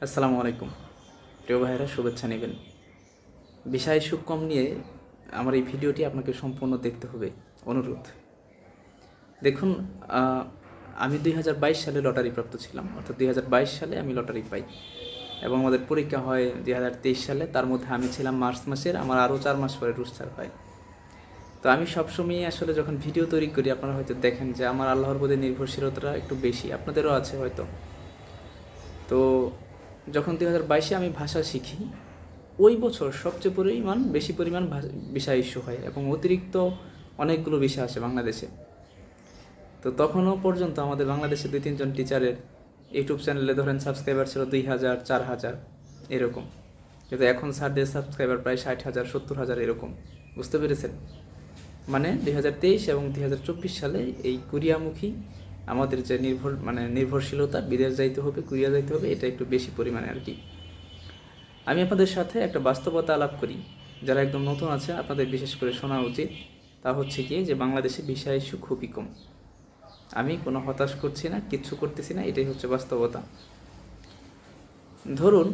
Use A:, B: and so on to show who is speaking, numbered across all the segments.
A: আসসালামু আলাইকুম। প্রিয় ভাইয়েরা, শুভেচ্ছা নেবেন। বিষয় সুকম নিয়ে আমার এই ভিডিওটি আপনাকে সম্পূর্ণ দেখতে হবে, অনুরোধ। দেখুন, আমি 2022 সালে লটারি প্রাপ্ত ছিলাম, অর্থাৎ 2022 সালে আমি লটারি পাই এবং আমাদের পরীক্ষা হয় 2023 সালে। তার মধ্যে আমি ছিলাম মার্চ মাসের, আমার আরও 4 মাস পরে রুস্টার হয়। তো আমি সবসময়ই আসলে যখন ভিডিও তৈরি করি, আপনারা হয়তো দেখেন যে আমার আল্লাহর প্রতি নির্ভরশীলতাটা একটু বেশি, আপনাদেরও আছে হয়তো। তো যখন 2022-এ আমি ভাষা শিখি, ওই বছর সবচেয়ে বেশি পরিমাণ ভিসা ইস্যু হয় এবং অতিরিক্ত অনেকগুলো ভিসা আসে বাংলাদেশে। তো তখনও পর্যন্ত আমাদের বাংলাদেশে 2-3 জন টিচারের ইউটিউব চ্যানেলে ধরেন সাবস্ক্রাইবার ছিল 2,000, 4,000 এরকম। কিন্তু এখন স্যারদের সাবস্ক্রাইবার প্রায় 60,000, 70,000 এরকম। বুঝতে পেরেছেন? মানে 2023 এবং 2024 সালে এই কোরিয়ামুখী আমাদের যে নির্ভরশীলতা, বিদেশ যাইতে হবে, কোরিয়া যাইতে হবে, এটা একটু বেশি পরিমাণে আর কি। আমি আপনাদের সাথে একটা বাস্তবতা আলাপ করি, যারা একদম নতুন আছে আপনাদের বিশেষ করে শোনা উচিত। তা হচ্ছে কি যে বাংলাদেশে ভিসা ইস্যু খুবই কম। আমি কোনো হতাশ করছি না, কিচ্ছু করতেছি না, এটাই হচ্ছে বাস্তবতা। ধরুন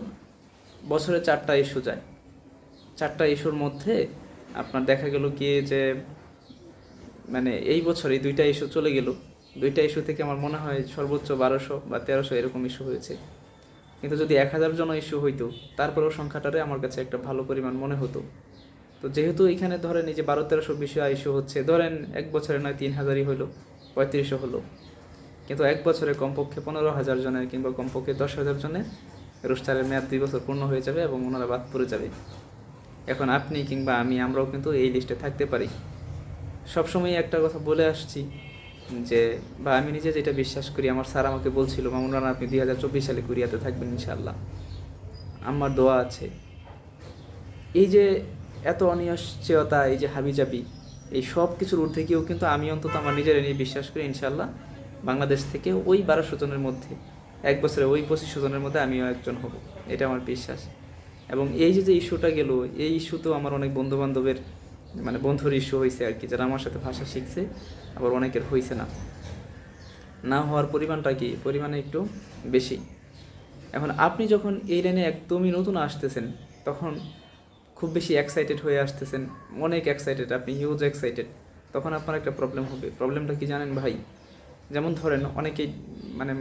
A: বছরে 4টা ইস্যু যায়, 4টা ইস্যুর মধ্যে আপনার দেখা গেল কি যে এই বছরে 2টা ইস্যু চলে গেল। 2টা ইস্যু থেকে আমার মনে হয় সর্বোচ্চ 1200 বা 1300 এরকম ইস্যু হয়েছে। কিন্তু যদি 1000 জন ইস্যু হইতো, তারপরেও সংখ্যাটারে আমার কাছে একটা ভালো পরিমাণ মনে হতো। তো যেহেতু এখানে ধরেন এই যে 1200-1300 বিষয় ইস্যু হচ্ছে, ধরেন এক বছরে নয় 3000ই হলো, 3500 হলো, কিন্তু এক বছরে কমপক্ষে 15,000 জনের কিংবা কমপক্ষে 10,000 জনের রোস্টারের মেয়াদ 2 বছর পূর্ণ হয়ে যাবে এবং ওনারা বাদ পড়ে যাবে। এখন আপনি কিংবা আমরাও কিন্তু এই লিস্টে থাকতে পারি। সবসময় একটা কথা বলে আসছি যে, বা আমি নিজে যেটা বিশ্বাস করি, আমার স্যার আমাকে বলছিল, মামুন রানা আপনি 2024 সালে কোরিয়াতে থাকবেন ইনশাআল্লাহ, আমার দোয়া আছে। এই যে এত অনিশ্চয়তা, এই যে হাবিজাবি, এই সব কিছুর ঊর্ধ্বে গিয়েও কিন্তু আমি অন্তত আমার নিজের নিয়ে বিশ্বাস করি ইনশাআল্লাহ বাংলাদেশ থেকে ওই 1200 জনের মধ্যে, এক বছরে ওই 2500 জনের মধ্যে আমিও একজন হব, এটা আমার বিশ্বাস। এবং এই যে ইস্যুটা গেল, এই ইস্যুতেও আমার অনেক বন্ধুবান্ধবের বন্ধুর ইস্যু হয়েছে আর কি, যারা আমার সাথে ভাষা শিখছে, আবার অনেকের হয়েছে না। না হওয়ার পরিমাণটা কি পরিমাণে একটু বেশি। এখন আপনি যখন এই লাইনে একদমই নতুন আসতেছেন, তখন খুব বেশি এক্সাইটেড হয়ে আসতেছেন, অনেক এক্সাইটেড, আপনি হিউজ এক্সাইটেড, তখন আপনার একটা প্রবলেম হবে। প্রবলেমটা কি জানেন ভাই? যেমন ধরেন অনেকেই মানে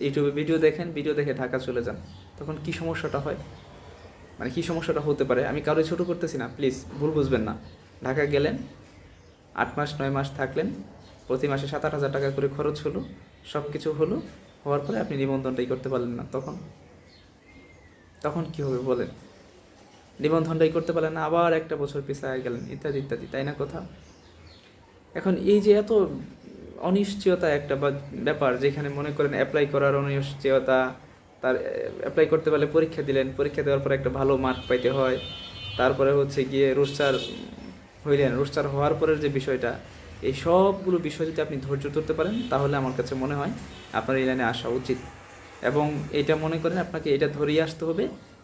A: ইউটিউবে ভিডিও দেখেন, ভিডিও দেখে ঢাকা চলে যান, তখন কি সমস্যাটা হয়, কি সমস্যাটা হতে পারে, আমি কারোই ছোটো করতেছি না, প্লিজ ভুল বুঝবেন না। ঢাকা গেলেন, 8 মাস 9 মাস থাকলেন, প্রতি মাসে 7-8 হাজার টাকা করে খরচ হলো, সব কিছু হলো, হওয়ার পরে আপনি নিবন্ধনটাই করতে পারলেন না, তখন তখন কী হবে বলেন? নিবন্ধনটাই করতে পারলেন না, আবার একটা বছর পিছিয়ে গেলেন, ইত্যাদি ইত্যাদি, তাই না কথা? এখন এই যে এত অনিশ্চয়তা একটা ব্যাপার, যেখানে মনে করেন অ্যাপ্লাই করার অনিশ্চয়তা, তার অ্যাপ্লাই করতে পারলে পরীক্ষা দিলেন, পরীক্ষা দেওয়ার পর একটা ভালো মার্ক পাইতে হয়, তারপরে হচ্ছে গিয়ে রোস্টার হইলেন, রোস্টার হওয়ার পরের যে বিষয়টা, এই সবগুলো বিষয় যদি আপনি ধৈর্য ধরতে পারেন, তাহলে আমার কাছে মনে হয় আপনার এই লাইনে আসা উচিত। এবং এটা মনে করেন আপনাকে এটা ধরিয়ে আসতে হবে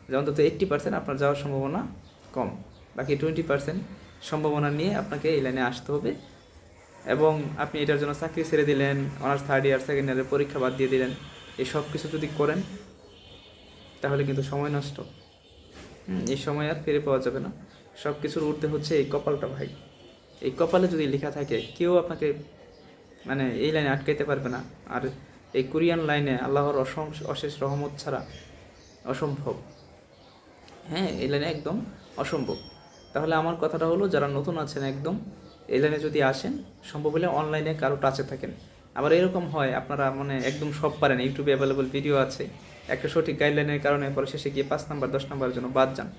A: যে অন্তত 80% আপনার যাওয়ার সম্ভাবনা কম, বাকি 20% সম্ভাবনা নিয়ে আপনাকে এই লাইনে আসতে হবে। এবং আপনি এটার জন্য চাকরি ছেড়ে দিলেন, অনার্স থার্ড ইয়ার সেকেন্ড ইয়ারের পরীক্ষা বাদ দিয়ে দিলেন, এই সব কিছু যদি করেন, তাহলে কিন্তু সময় নষ্ট। এই সময় আর ফিরে পাওয়া যাবে না। সব কিছুর ঊর্ধ্বে হচ্ছে এই কপালটা ভাই। এই কপালে যদি লেখা থাকে, কেউ আপনাকে এই লাইনে আটকাইতে পারবে না। আর এই কোরিয়ান লাইনে আল্লাহর অশেষ রহমত ছাড়া অসম্ভব। হ্যাঁ, এই লাইনে একদম অসম্ভব। তাহলে আমার কথাটা হলো, যারা নতুন আছেন একদম এই লাইনে যদি আসেন, সম্ভব হলে অনলাইনে কারো টাচে থাকেন। আবার এরকম হয় আপনারা একদম সব পারেন, ইউটিউবে অ্যাভেলেবল ভিডিও আছে, একটা সঠিক গাইডলাইনের কারণে পরে শেষে গিয়ে 5 নাম্বার 10 নাম্বারের জন্য বাদ যান।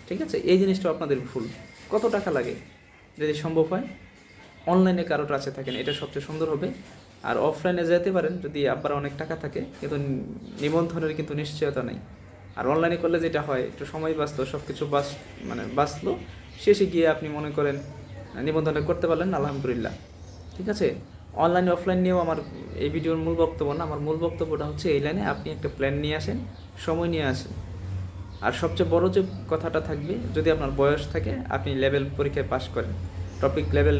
A: ঠিক আছে, এই জিনিসটা আপনাদের ভুল। কত টাকা লাগে? যদি সম্ভব হয় অনলাইনে কারো টাচে থাকেন, এটা সবচেয়ে সুন্দর হবে। আর অফলাইনে যেতে পারেন যদি আবার অনেক টাকা থাকে, কিন্তু নিবন্ধনের কিন্তু নিশ্চয়তা নেই। আর অনলাইনে করলে যেটা হয়, একটু সময় বাঁচলো, সব কিছু বাঁচলো, শেষে গিয়ে আপনি মনে করেন নিবন্ধনটা করতে পারলেন, আলহামদুলিল্লাহ। ঠিক আছে, অনলাইন অফলাইন নিয়েও আমার এই ভিডিওর মূল বক্তব্য না, আমার মূল বক্তব্যটা হচ্ছে এই লাইনে আপনি একটা প্ল্যান নিয়ে আসেন, সময় নিয়ে আসেন। আর সবচেয়ে বড় যে কথাটা থাকবে, যদি আপনার বয়স থাকে, আপনি লেভেল পরীক্ষায় পাস করেন, টপিক লেভেল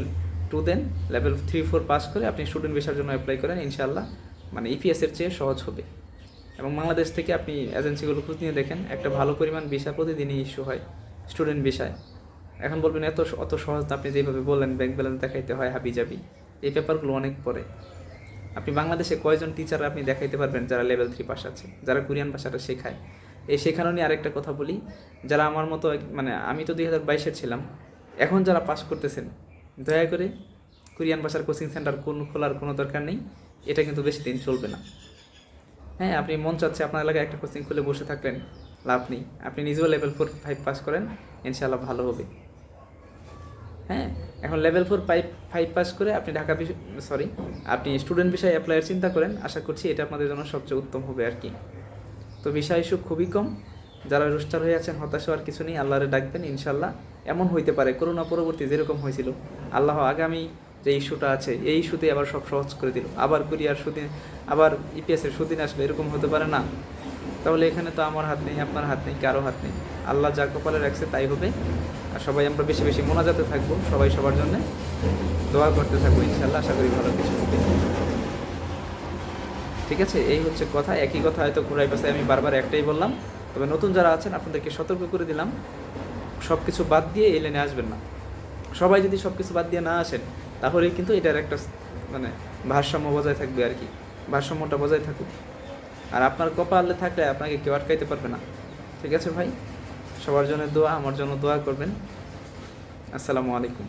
A: 2 দেন, লেভেল 3-4 পাস করে আপনি স্টুডেন্ট ভিসার জন্য অ্যাপ্লাই করেন, ইনশাআল্লাহ ইপিএসের চেয়ে সহজ হবে। এবং বাংলাদেশ থেকে আপনি এজেন্সিগুলো খোঁজ নিয়ে দেখেন, একটা ভালো পরিমাণ ভিসা প্রতিদিনই ইস্যু হয় স্টুডেন্ট ভিসায়। এখন বলবেন অত সহজ না, আপনি যেভাবে বললেন ব্যাংক ব্যালেন্স দেখাইতে হয় হাবি জাবি, এই পেপারগুলো অনেক পরে। আপনি বাংলাদেশে কয়জন টিচার আপনি দেখাইতে পারবেন যারা লেভেল 3 পাস আছে, যারা কোরিয়ান ভাষাটা শেখায়? এই শেখানো নিয়ে আরেকটা কথা বলি, যারা আমার মতো মানে আমি তো 2022-এর ছিলাম, এখন যারা পাস করতেছেন দয়া করে কোরিয়ান ভাষার কোচিং সেন্টার খোলার কোনো দরকার নেই, এটা কিন্তু বেশি দিন চলবে না। হ্যাঁ, আপনি মন চাচ্ছে আপনার এলাকায় একটা কোচিং খুলে বসে থাকলেন, লাভ নেই। আপনি নিজেও লেভেল 4-5 পাস করেন, ইনশাআল্লাহ ভালো হবে। হ্যাঁ, এখন লেভেল 4-5 পাস করে আপনি আপনি স্টুডেন্ট বিষয়ে অ্যাপ্লাইয়ের চিন্তা করেন, আশা করছি এটা আপনাদের জন্য সবচেয়ে উত্তম হবে আর কি। তো বিষয় ইস্যু খুবই কম, যারা রুস্টার হয়ে আছেন হতাশ হওয়ার কিছু নেই, আল্লাহরে ডাকবেন, ইনশাল্লাহ এমন হইতে পারে করোনা পরবর্তী যেরকম হয়েছিল, আল্লাহ আগামী যে ইস্যুটা আছে এই ইস্যুতে আবার সব সহজ করে দিল, আবার কুরিয়ার সুদিন, আবার ইপিএসের সুদিন আসবে, এরকম হতে পারে না? তাহলে এখানে তো আমার হাত নেই, আপনার হাত নেই, কারো হাত নেই, আল্লাহ যা কপালে রাখছে তাই হবে। আর সবাই আমরা বেশি বেশি মোনাজাতে থাকবো, সবাই সবার জন্য দোয়া করতে থাকবো, ইনশাল্লাহ আশা করি ভালো কিছু হবে। ঠিক আছে, এই হচ্ছে কথা। একই কথা হয়তো ঘুরাই পাশে আমি বারবার একটাই বললাম, তবে নতুন যারা আছেন আপনাদেরকে সতর্ক করে দিলাম, সব কিছু বাদ দিয়ে এই লাইনে আসবেন না। সবাই যদি সব কিছু বাদ দিয়ে না আসেন, তাহলেই কিন্তু এটার একটা মানে ভারসাম্য বজায় থাকবে আর কি, ভারসাম্যটা বজায় থাকুক। আর আপনার কপালে থাকলে আপনাকে কেউ আটকাইতে পারবে না। ঠিক আছে ভাই, সবার জন্য দোয়া, আমার জন্য দোয়া করবেন। আসসালামু আলাইকুম।